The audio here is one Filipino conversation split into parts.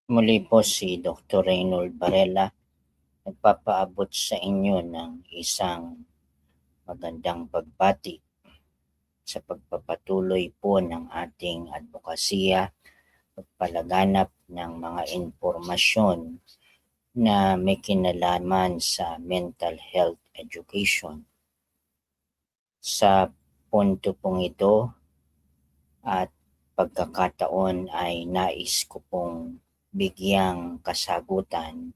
Muli po si Dr. Reynold Varela, nagpapaabot sa inyo ng isang magandang pagbati sa pagpapatuloy po ng ating advokasya at palaganap ng mga impormasyon na may kinalaman sa mental health education. Sa punto pong ito at pagkakataon ay nais ko pong bigyang kasagutan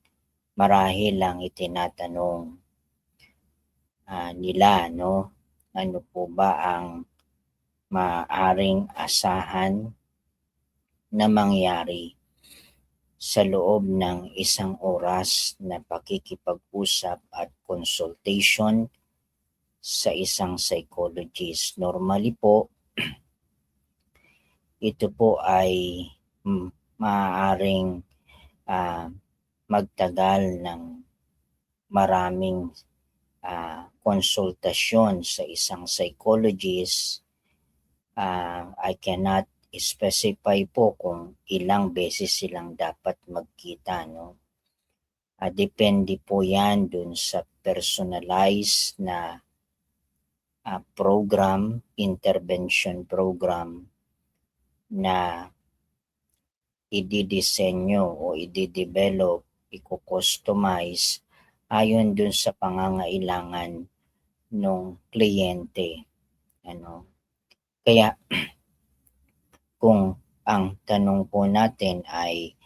marahil lang itinatanong nila, no? Ano po ba ang maaaring asahan na mangyari sa loob ng isang oras na pakikipag-usap at consultation sa isang psychologist? Normally po, ito po ay maaaring magtagal ng maraming konsultasyon sa isang psychologist. I cannot specify po kung ilang beses silang dapat magkita, no? Depende po yan dun sa personalized na program, intervention program na i-disenyo o i-develop, i-customize ayon dun sa pangangailangan ng kliyente. Kaya kung ang tanong po natin ay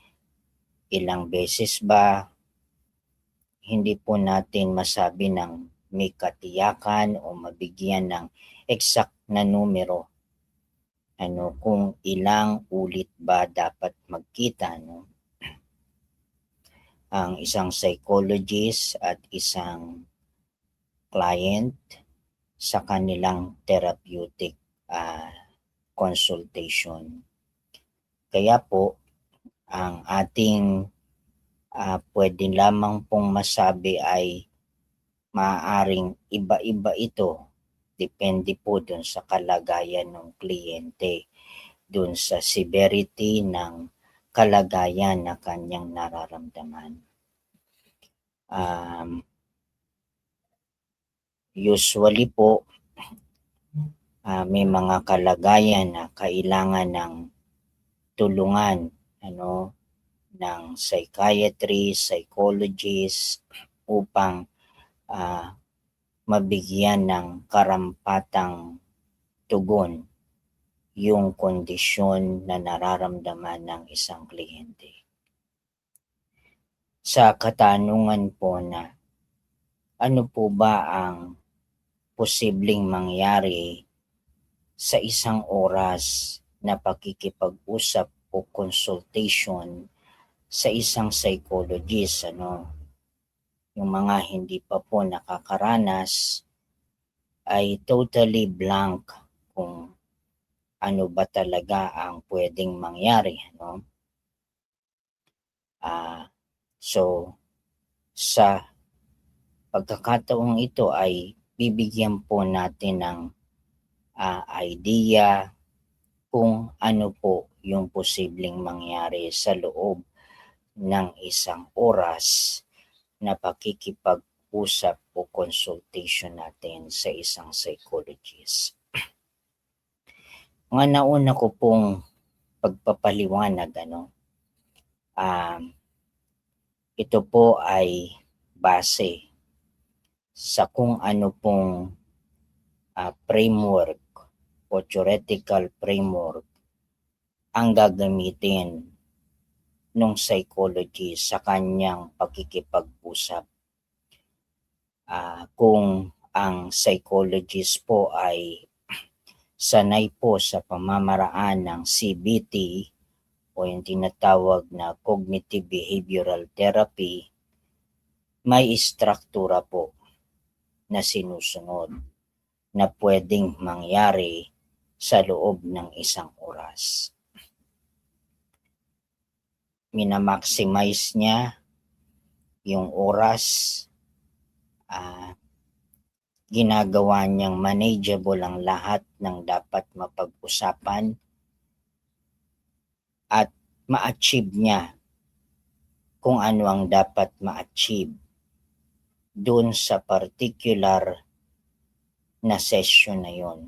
ilang beses ba, hindi po natin masabi ng may katiyakan o mabigyan ng exact na numero kung ilang ulit ba dapat magkita, no? Ang isang psychologist at isang client sa kanilang therapeutic consultation. Kaya po ang ating pwede lamang pong masabi ay maaaring iba-iba ito. Depende po dun sa kalagayan ng kliyente, dun sa severity ng kalagayan na kanyang nararamdaman. Usually po, may mga kalagayan na kailangan ng tulungan ng psychiatrist, psychologist upang mabigyan ng karampatang tugon yung kondisyon na nararamdaman ng isang kliyente. Sa katanungan po na ano po ba ang posibleng mangyari sa isang oras na pakikipag-usap o consultation sa isang psychologist, yung mga hindi pa po nakakaranas ay totally blank kung ano ba talaga ang pwedeng mangyari, so sa pagkakataong ito ay bibigyan po natin ng idea kung ano po yung posibleng mangyari sa loob ng isang oras na pakikipag-usap o consultation natin sa isang psychologist. Mga nauna ko pong pagpapaliwanag, ito po ay base sa kung ano pong framework o theoretical framework ang gagamitin ng psychologist sa kanyang pakikipag-usap. Kung ang psychologist po ay sanay po sa pamamaraan ng CBT o yung tinatawag na cognitive behavioral therapy, may istruktura po na sinusunod na pwedeng mangyari sa loob ng isang oras. Minamaximize niya yung oras, ginagawa niyang manageable ang lahat ng dapat mapag-usapan at ma-achieve niya kung ano ang dapat ma-achieve doon sa particular na session na yon.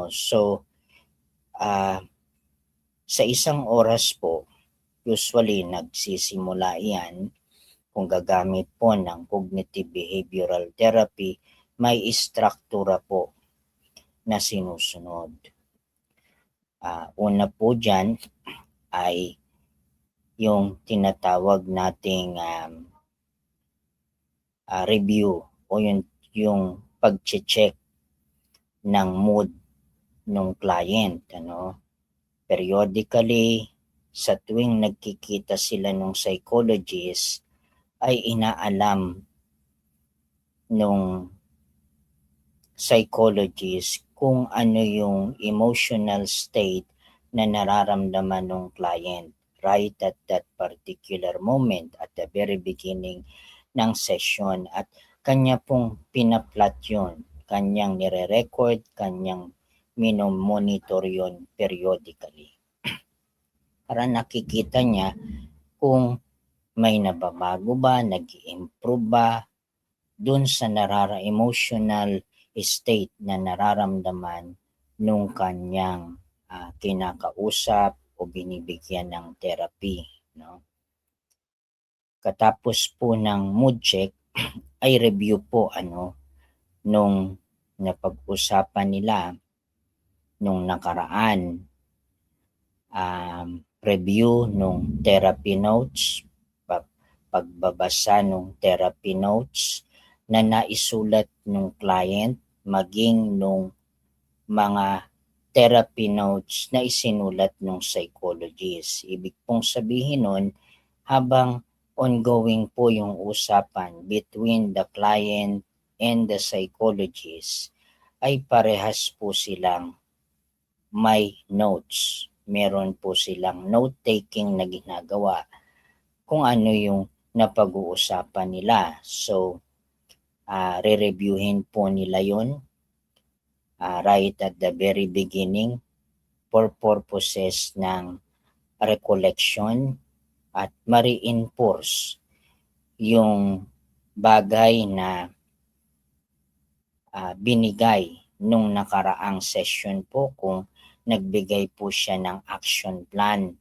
So sa isang oras po, usually nagsisimula yan kung gagamit po ng cognitive behavioral therapy, may istruktura po na sinusunod. Una po dyan ay yung tinatawag nating review o yung pag-check ng mood ng client. Periodically, sa tuwing nagkikita sila ng psychologist, ay inaalam nung psychologist kung ano yung emotional state na nararamdaman ng client right at that particular moment at the very beginning ng session, at kanya pong pinaplat yun, kanyang nire-record, kanyang minomonitor yun periodically para nakikita niya kung may nababago ba, nag-i-improve ba dun sa emotional state na nararamdaman nung kanyang kinakausap o binibigyan ng therapy. Katapos po ng mood check ay review po nung napag-usapan nila nung nakaraan, review nung therapy notes, pagbabasa nung therapy notes na naisulat nung client, maging nung mga therapy notes na isinulat nung psychologist. Ibig pong sabihin nun, habang ongoing po yung usapan between the client and the psychologist, ay parehas po silang may notes. Meron po silang note-taking na ginagawa kung ano yung napag-uusapan nila. So, re-reviewin po nila yun right at the very beginning for purposes ng recollection at ma-reinforce yung bagay na binigay nung nakaraang session po, kung nagbigay po siya ng action plan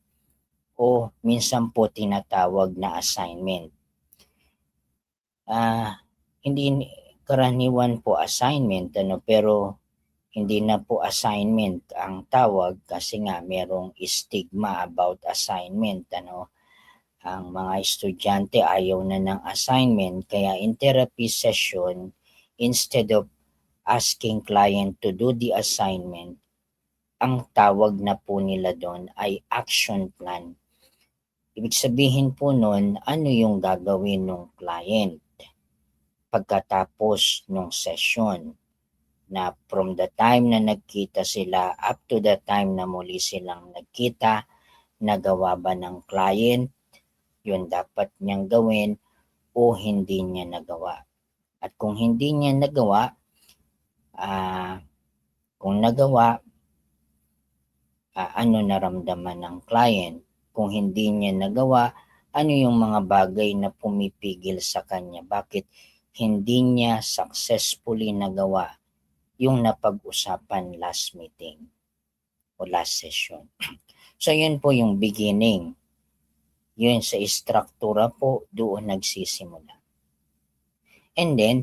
o minsan po tinatawag na assignment. Hindi karaniwan po assignment, pero hindi na po assignment ang tawag kasi nga merong stigma about assignment. Ang mga estudyante ayaw na ng assignment, kaya in therapy session, instead of asking client to do the assignment, ang tawag na po nila doon ay action plan. Ibig sabihin po nun, ano yung gagawin ng client pagkatapos ng session, na from the time na nagkita sila up to the time na muli silang nagkita, nagawa ba ng client yun dapat niyang gawin o hindi niya nagawa. At kung hindi niya nagawa, kung nagawa, ano naramdaman ng client. Kung hindi niya nagawa, ano yung mga bagay na pumipigil sa kanya, bakit hindi niya successfully nagawa yung napag-usapan last meeting o last session. So yun po yung beginning. Yun sa istruktura po, doon nagsisimula. And then,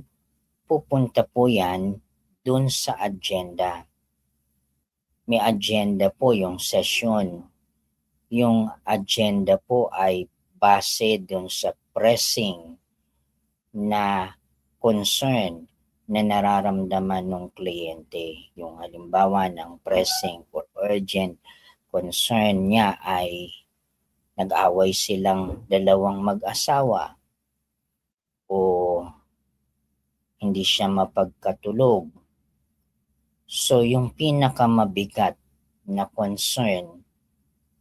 pupunta po yan doon sa agenda. May agenda po yung session. Yung agenda po ay base doon sa pressing na concern na nararamdaman ng kliyente. Yung halimbawa ng pressing or urgent concern niya ay nag-away silang dalawang mag-asawa o hindi siya mapagkatulog. So yung pinakamabigat na concern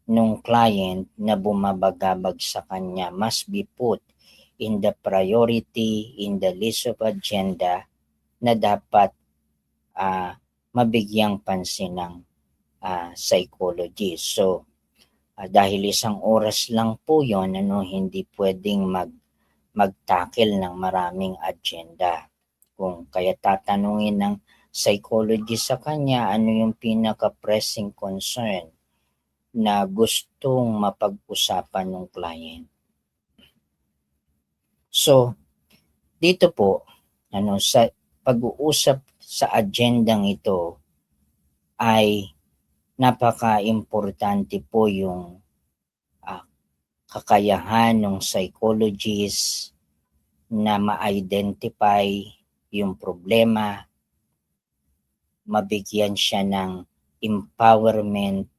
nung client na bumabagabag sa kanya must be put in the priority, in the list of agenda na dapat mabigyang pansin ng psychologist. So, Dahil isang oras lang po yon, hindi pwedeng mag-tackle ng maraming agenda. Kung kaya tatanungin ng psychologist sa kanya, ano yung pinaka-pressing concern na gustong mapag-usapan ng client. So, dito po, sa pag-uusap sa agendang ito ay napaka-importante po yung kakayahan ng psychologist na ma-identify yung problema, mabigyan siya ng empowerment,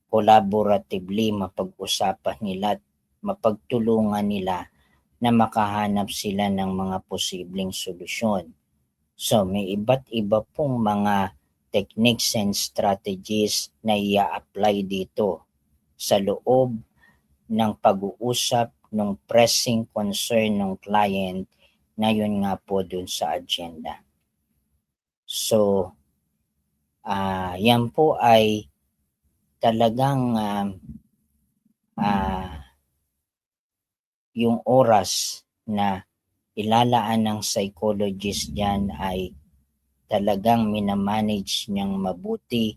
collaboratively mapag-usapan nila at mapagtulungan nila na makahanap sila ng mga posibleng solusyon. So may iba't iba pong mga techniques and strategies na i-apply dito sa loob ng pag-uusap ng pressing concern ng client na yun nga po dun sa agenda. So, yan po ay talagang yung oras na ilalaan ng psychologist dyan ay talagang minamanage niyang mabuti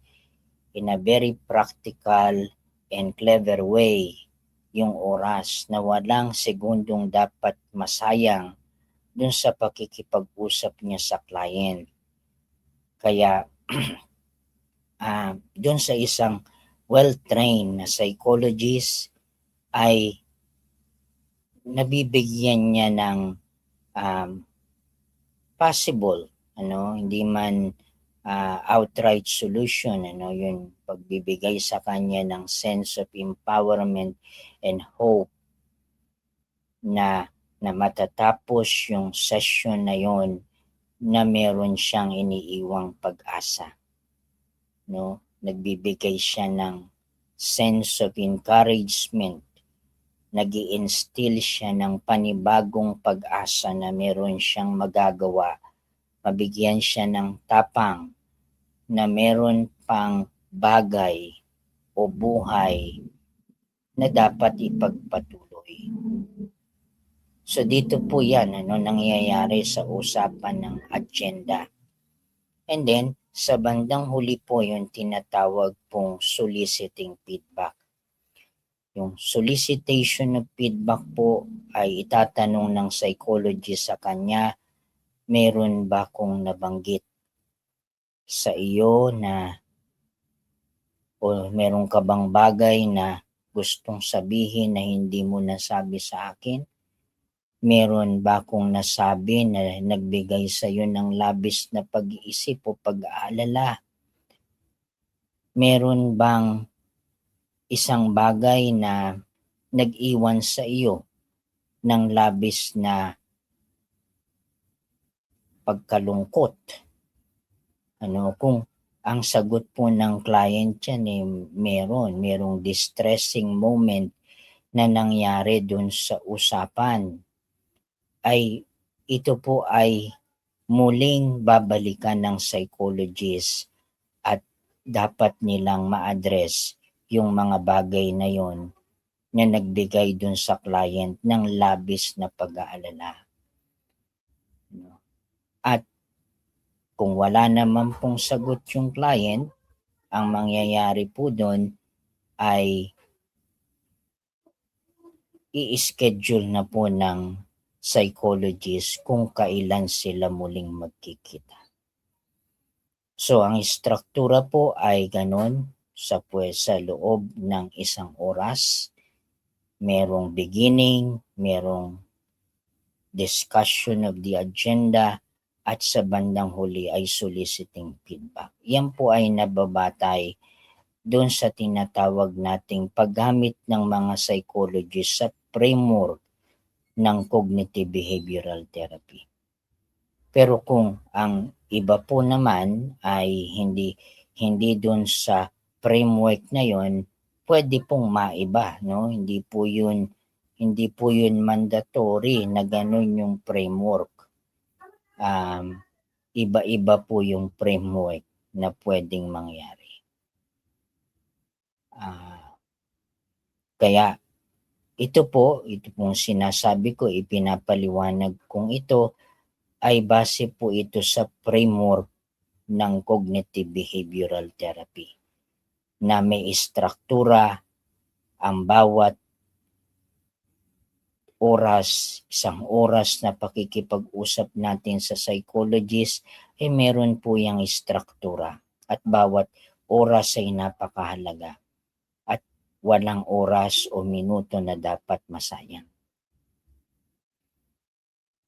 in a very practical and clever way yung oras na walang segundong dapat masayang dun sa pakikipag-usap niya sa client. Kaya dun sa isang well-trained na psychologist ay nabibigyan niya ng possible, hindi man outright solution, yung pagbibigay sa kanya ng sense of empowerment and hope na matatapos yung session na yon na meron siyang iniiwang pag-asa. Nagbibigay siya ng sense of encouragement, nag-i-instill siya ng panibagong pag-asa na meron siyang magagawa, mabigyan siya ng tapang na meron pang bagay o buhay na dapat ipagpatuloy. So dito po yan, nangyayari sa usapan ng agenda. And then, sa bandang huli po yung tinatawag pong soliciting feedback. Yung solicitation of feedback po ay itatanong ng psychologist sa kanya, meron ba kung nabanggit sa iyo na o meron ka bang bagay na gustong sabihin na hindi mo nasabi sa akin? Meron ba kung nasabi na nagbigay sa iyo ng labis na pag-iisip o pag-aalala? Meron bang isang bagay na nag-iwan sa iyo ng labis na pagkalungkot? Kung ang sagot po ng client yan merong distressing moment na nangyari dun sa usapan, ay ito po ay muling babalikan ng psychologist at dapat nilang ma-address yung mga bagay na yon na nagbigay dun sa client ng labis na pag-aalala. At kung wala naman pong sagot yung client, ang mangyayari po dun ay i-schedule na po ng psychologist kung kailan sila muling magkikita. So ang struktura po ay ganon, sa loob ng isang oras, merong beginning, merong discussion of the agenda, at sa bandang huli ay soliciting feedback. Yan po ay nababatay doon sa tinatawag nating paggamit ng mga psychologists sa framework ng cognitive behavioral therapy. Pero kung ang iba po naman ay hindi doon sa framework na yon, pwede pong maiba, Hindi po yun mandatory na ganun yung framework. Iba-iba po yung framework na pwedeng mangyari. Kaya ito pong sinasabi ko, ipinapaliwanag kong ito ay base po ito sa framework ng cognitive behavioral therapy na may istruktura ang bawat oras, isang oras na pakikipag-usap natin sa psychologist ay meron po yung istruktura at bawat oras ay napakahalaga at walang oras o minuto na dapat masayang.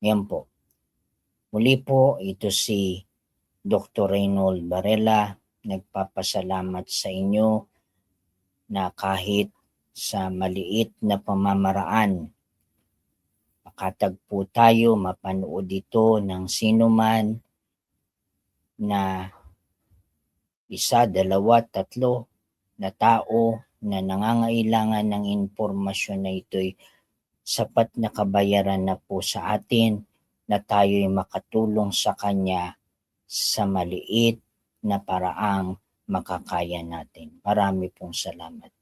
Yan po. Muli po, ito si Dr. Reynold Varela, nagpapasalamat sa inyo na kahit sa maliit na pamamaraan, makatagpo tayo, mapanood ito ng sino man na isa, dalawa, tatlo na tao na nangangailangan ng impormasyon na ito'y sapat na kabayaran na po sa atin na tayo'y makatulong sa kanya sa maliit na paraang makakaya natin. Marami pong salamat.